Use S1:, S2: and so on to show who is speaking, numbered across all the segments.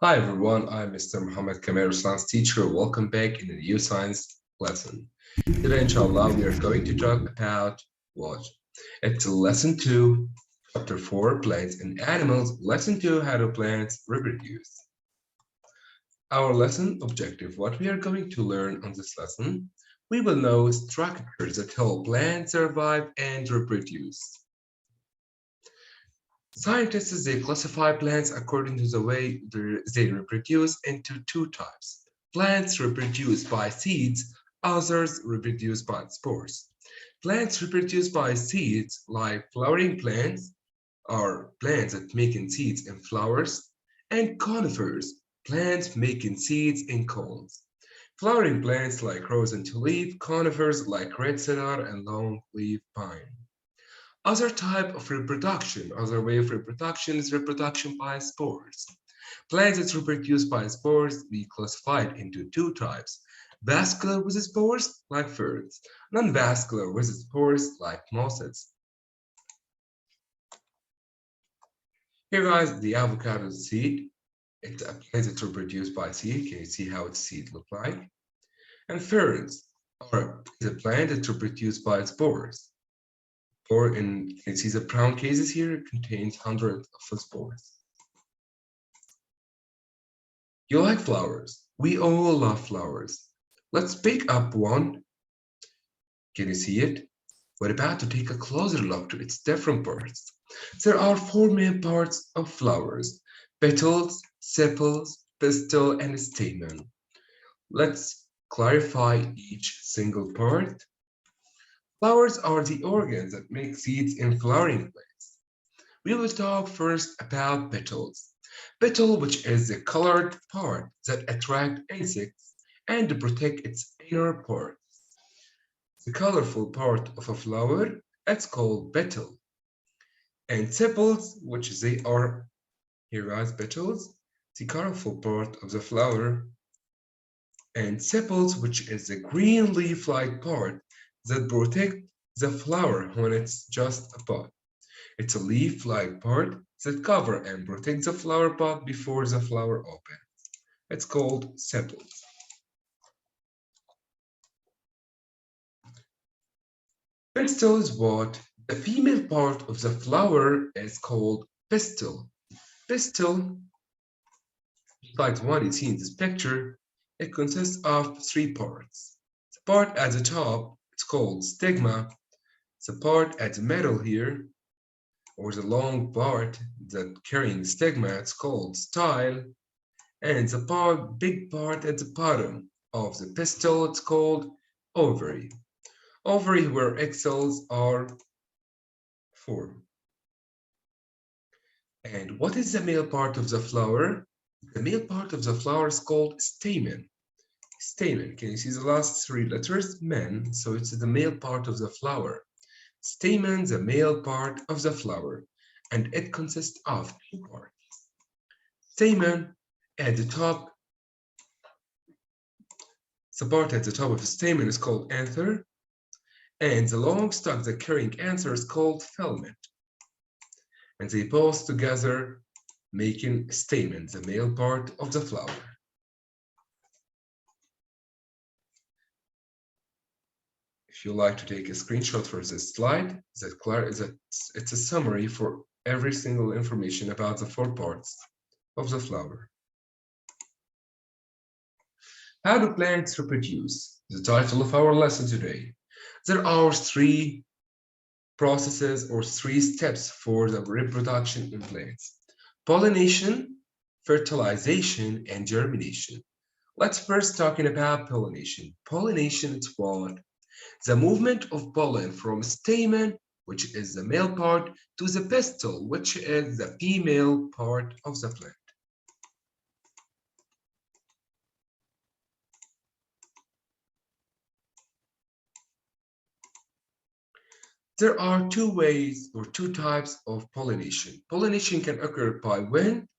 S1: Hi everyone, I'm Mr. Muhammad Kamer, science teacher. Welcome back in a new science lesson. Today, inshallah, we are going to talk about what? It's lesson 2, chapter 4, plants and animals. Lesson 2, how do plants reproduce? Our lesson objective, what we are going to learn on this lesson, we will know structures that help plants survive and reproduce. Scientists they classify plants according to the way they reproduce into two types. Plants reproduce by seeds, others reproduce by spores. Plants reproduce by seeds, like flowering plants, are plants that making seeds in flowers, and conifers, plants making seeds in cones. Flowering plants like rose and tulip, conifers like red cedar and longleaf pine. Other type of reproduction, other way of reproduction is reproduction by spores. Plants that reproduce by spores we classified into two types. Vascular with spores, like ferns. Non-vascular with spores, like mosses. Here guys, the avocado seed. It's a plant that reproduces by seed. Can you see how its seed look like? And ferns are a plant that reproduces by spores. Or in, you can see the brown cases here, it contains hundreds of spores. You like flowers. We all love flowers. Let's pick up one. Can you see it? We're about to take a closer look to its different parts. There are four main parts of flowers: petals, sepals, pistil, and stamen. Let's clarify each single part. Flowers are the organs that make seeds in flowering plants. We will talk first about petals. Petal, which is the colored part that attract insects and protect its inner part. The colorful part of a flower, it's called petal. And sepals, which they are here as petals, the colorful part of the flower. And sepals, which is the green leaf-like part that protect the flower when it's just a pod. It's a leaf-like part that cover and protect the flower pod before the flower opens. It's called sepals. Pistil is what? The female part of the flower is called pistil. Pistil, like the one you see in this picture, it consists of three parts. The part at the top, it's called stigma. The part at the middle here, or the long part that carrying the stigma, it's called style. And the big part at the bottom of the pistil, it's called ovary. Ovary where egg cells are formed. And what is the male part of the flower? The male part of the flower is called stamen. Stamen, can you see the last three letters? Men, so it's the male part of the flower. Stamen, the male part of the flower, and it consists of two parts. Stamen at the top, the part at the top of the stamen is called anther, and the long stalk that carrying anther is called filament. And they pulse together, making stamen, the male part of the flower. If you like to take a screenshot for this slide, it's a summary for every single information about the four parts of the flower. How do plants reproduce? The title of our lesson today. There are three processes or three steps for the reproduction in plants: pollination, fertilization, and germination. Let's first talking about pollination. Pollination is what? The movement of pollen from stamen, which is the male part, to the pistil, which is the female part of the plant. There are two ways or two types of pollination. Pollination can occur by wind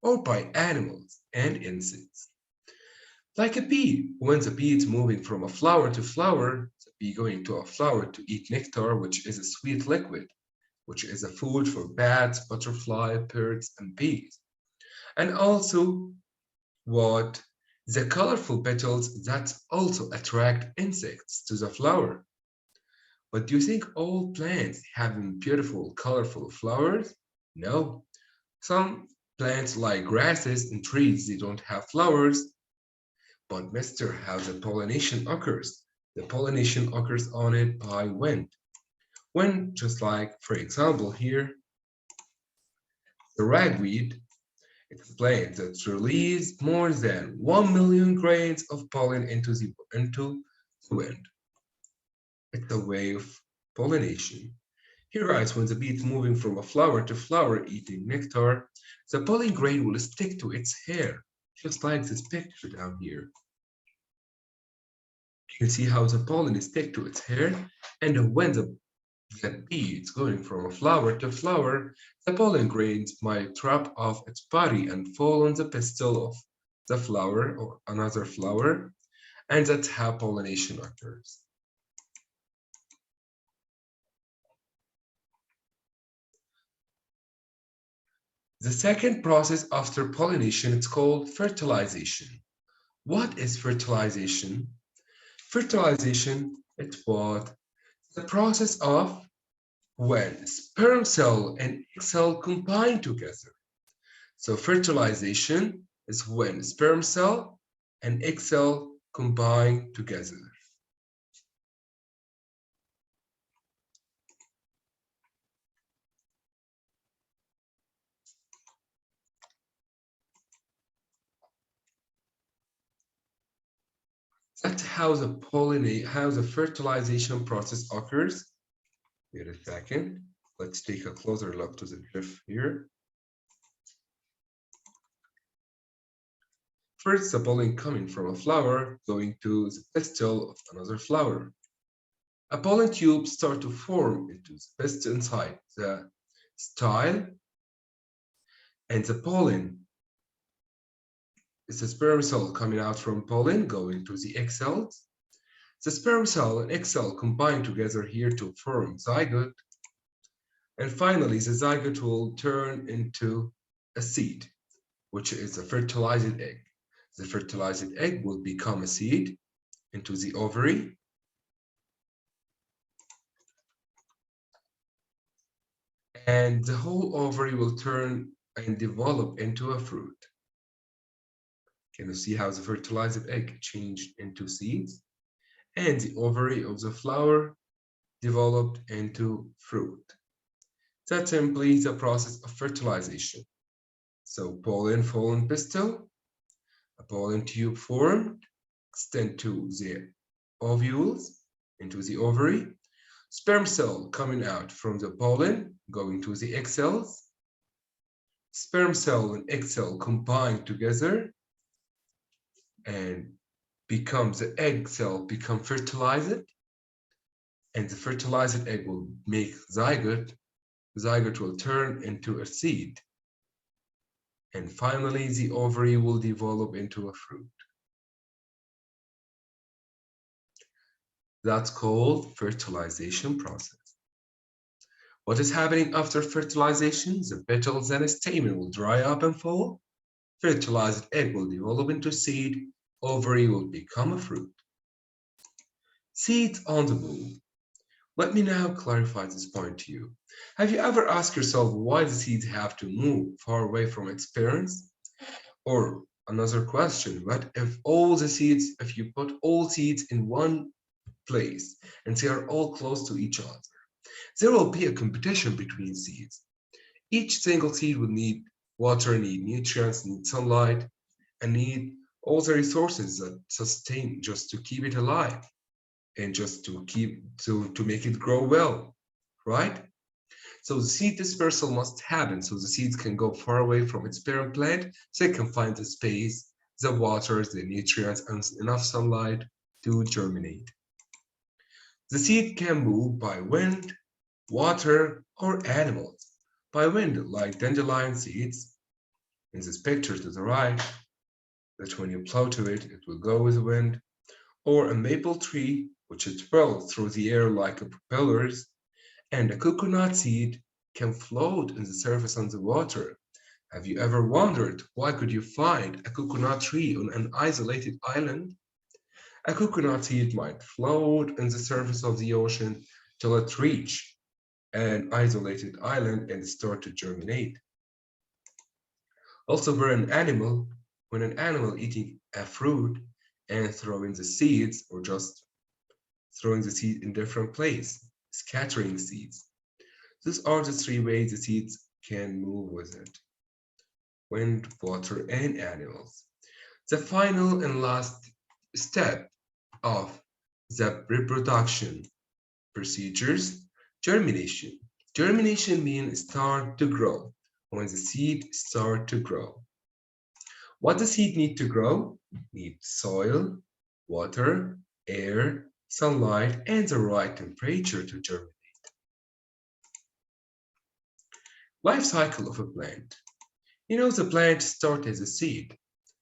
S1: or by animals and insects. Like a bee, when the bee is moving from a flower to flower, the bee going to a flower to eat nectar, which is a sweet liquid, which is a food for bats, butterflies, birds, and bees. And also what the colorful petals that also attract insects to the flower. But do you think all plants have beautiful, colorful flowers? No. Some plants like grasses and trees, they don't have flowers. But Mister, how the pollination occurs? The pollination occurs on it by wind. Wind, just like, for example, here, the ragweed, it's a plant that releases more than 1 million grains of pollen into the wind. It's a way of pollination. He writes, when the bee is moving from a flower to flower eating nectar, the pollen grain will stick to its hair, just like this picture down here. You can see how the pollen stick to its hair, and when the bee is going from a flower to flower, the pollen grains might drop off its body and fall on the pistil of the flower or another flower, and that's how pollination occurs. The second process after pollination is called fertilization. What is fertilization? Fertilization is what? The process of when sperm cell and egg cell combine together. So fertilization is when sperm cell and egg cell combine together. That's how the fertilization process occurs. Wait a second. Let's take a closer look to the graph here. First, the pollen coming from a flower going to the pistil of another flower. A pollen tube starts to form into the pistil inside the style, and the pollen is the sperm cell coming out from pollen going to the egg cells. The sperm cell and egg cell combine together here to form zygote. And finally, the zygote will turn into a seed, which is a fertilized egg. The fertilized egg will become a seed into the ovary. And the whole ovary will turn and develop into a fruit. Can you see how the fertilized egg changed into seeds? And the ovary of the flower developed into fruit. That's simply the process of fertilization. So pollen pistil, a pollen tube formed, extend to the ovules, into the ovary, sperm cell coming out from the pollen, going to the egg cells, sperm cell and egg cell combine together and the egg cell become fertilized, and the fertilized egg will make zygote. Zygote will turn into a seed. And finally, the ovary will develop into a fruit. That's called fertilization process. What is happening after fertilization? The petals and stamen will dry up and fall. Fertilized egg will develop into seed. Ovary will become a fruit. Seeds on the move. Let me now clarify this point to you. Have you ever asked yourself why the seeds have to move far away from its parents? Or another question, what if you put all seeds in one place and they are all close to each other? There will be a competition between seeds. Each single seed will need water, need nutrients, need sunlight, and need all the resources that sustain just to keep it alive and just to make it grow well, right? So the seed dispersal must happen so the seeds can go far away from its parent plant so it can find the space, the water, the nutrients, and enough sunlight to germinate. The seed can move by wind, water, or animals. By wind, like dandelion seeds, in this picture to the right, that when you plow to it, it will go with the wind, or a maple tree, which is twirled through the air like a propellers, and a coconut seed can float in the surface on the water. Have you ever wondered why could you find a coconut tree on an isolated island? A coconut seed might float on the surface of the ocean till it reaches an isolated island and start to germinate. Also, when an animal eating a fruit and throwing the seeds, or just throwing the seed in different place, scattering seeds. These are the three ways the seeds can move with it: wind, water, and animals. The final and last step of the reproduction procedures, germination. Germination means start to grow, when the seed start to grow. What does seed need to grow? Need soil, water, air, sunlight, and the right temperature to germinate. Life cycle of a plant. The plant starts as a seed.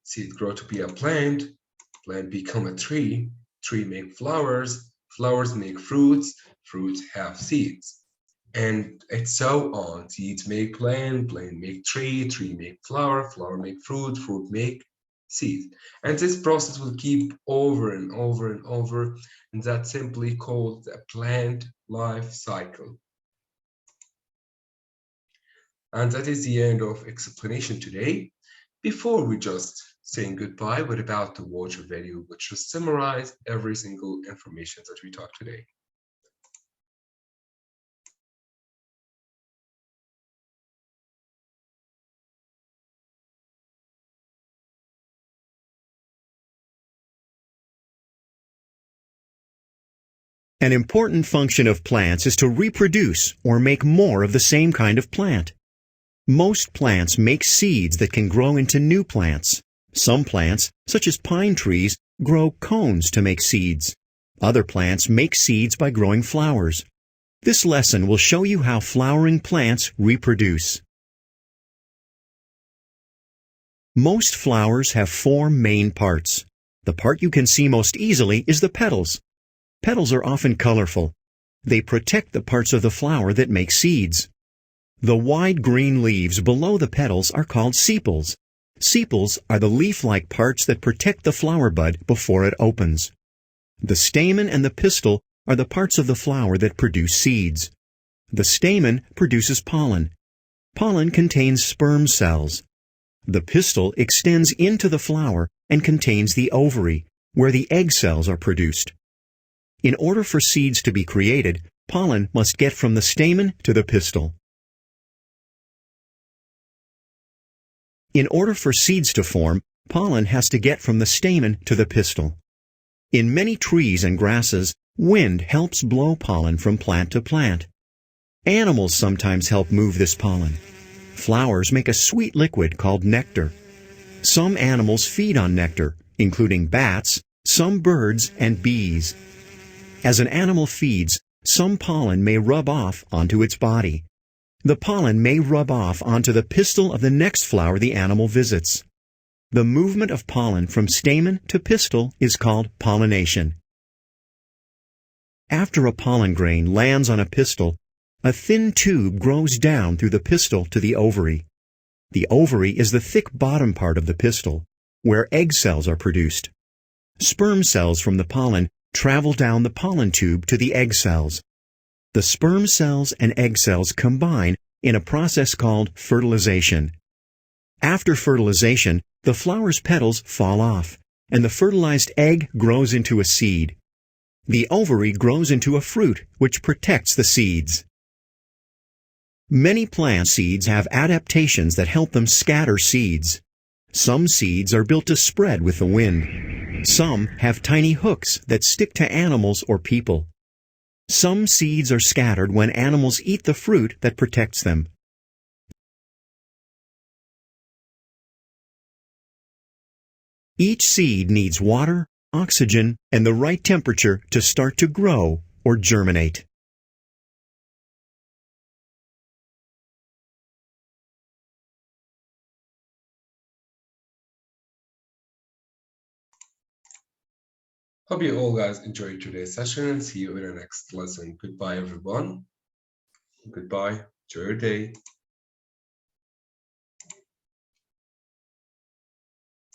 S1: Seed grow to be a plant. Plant become a tree. Tree make flowers. Flowers make fruits. Fruits have seeds. And it's so on. Seeds make plant. Plant make tree. Tree make flower. Flower make fruit. Fruit make seed. And this process will keep over and over and over. And that's simply called the plant life cycle. And that is the end of explanation today. Before we just saying goodbye, we're about to watch a video which will summarize every single information that we talked today.
S2: An important function of plants is to reproduce or make more of the same kind of plant. Most plants make seeds that can grow into new plants. Some plants, such as pine trees, grow cones to make seeds. Other plants make seeds by growing flowers. This lesson will show you how flowering plants reproduce. Most flowers have four main parts. The part you can see most easily is the petals. Petals are often colorful. They protect the parts of the flower that make seeds. The wide green leaves below the petals are called sepals. Sepals are the leaf-like parts that protect the flower bud before it opens. The stamen and the pistil are the parts of the flower that produce seeds. The stamen produces pollen. Pollen contains sperm cells. The pistil extends into the flower and contains the ovary, where the egg cells are produced. In order for seeds to be created, pollen must get from the stamen to the pistil. In order for seeds to form, pollen has to get from the stamen to the pistil. In many trees and grasses, wind helps blow pollen from plant to plant. Animals sometimes help move this pollen. Flowers make a sweet liquid called nectar. Some animals feed on nectar, including bats, some birds, and bees. As an animal feeds, some pollen may rub off onto its body. The pollen may rub off onto the pistil of the next flower the animal visits. The movement of pollen from stamen to pistil is called pollination. After a pollen grain lands on a pistil, a thin tube grows down through the pistil to the ovary. The ovary is the thick bottom part of the pistil, where egg cells are produced. Sperm cells from the pollen travel down the pollen tube to the egg cells. The sperm cells and egg cells combine in a process called fertilization. After fertilization, the flower's petals fall off, and the fertilized egg grows into a seed. The ovary grows into a fruit, which protects the seeds. Many plant seeds have adaptations that help them scatter seeds. Some seeds are built to spread with the wind. Some have tiny hooks that stick to animals or people. Some seeds are scattered when animals eat the fruit that protects them. Each seed needs water, oxygen, and the right temperature to start to grow or germinate.
S1: Hope you all guys enjoyed today's session and see you in the next lesson. Goodbye, everyone. Goodbye. Enjoy your day.